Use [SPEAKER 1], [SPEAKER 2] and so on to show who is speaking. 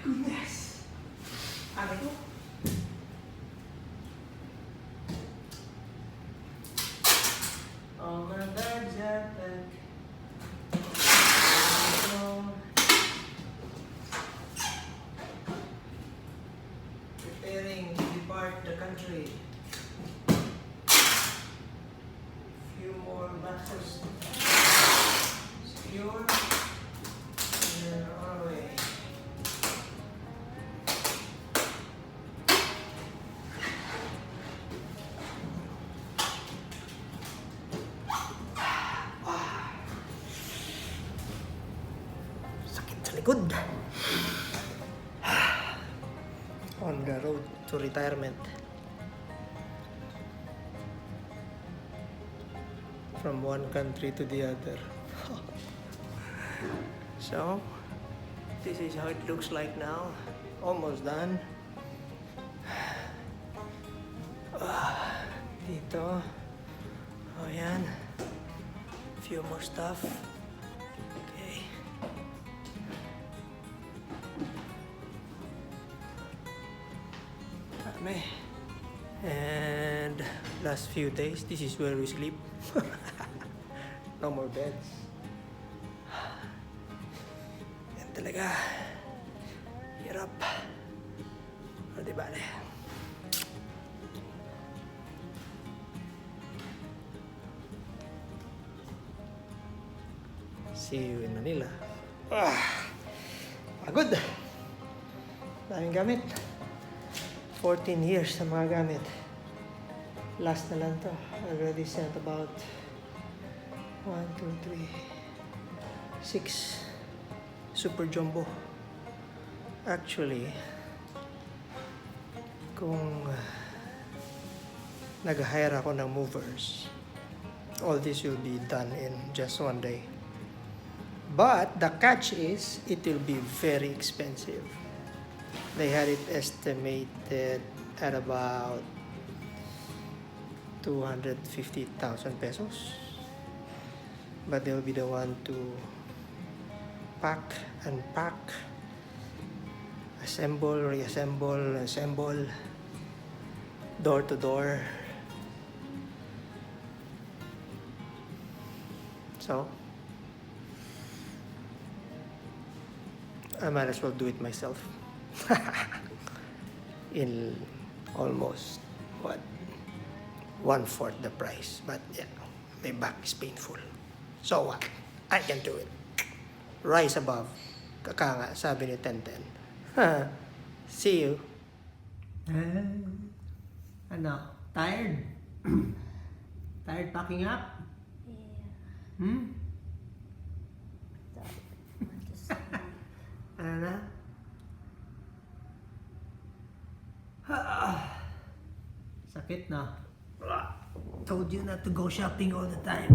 [SPEAKER 1] Goodness! Ano ito? Oh my God, jetpack. Preparing to depart the country. Few more boxes. Secure. And then on our way. Sakit sa likod. On the road to retirement. From one country to the other. So, this is how it looks like now. Almost done. Dito. Oh, yan. Few more stuff. Okay. Dami. And last few days, this is where we sleep. No more beds. Yan talaga. Hirap. O, di bale. See you in Manila. Pagod. Daming gamit. 14 years na mga gamit. Last na lang to. I already sent about 1, 2, 3, 6 super jumbo. Actually, kung nag-hire ako ng movers, all this will be done in just one day. But the catch is, it will be very expensive. They had it estimated at about 250,000 pesos. But they'll be the one to pack, unpack, assemble, reassemble, assemble, door to door. So, I might as well do it myself. In almost, what, 1/4 the price. But yeah, my back is painful. So what? I can do it. Rise above. Kaka nga, sabi ni Tenten. See you. Ano? Tired? Tired packing up?
[SPEAKER 2] Yeah.
[SPEAKER 1] Hmm?
[SPEAKER 2] I want to sleep.
[SPEAKER 1] Ano na? Sakit na. Told you not to go shopping all the time.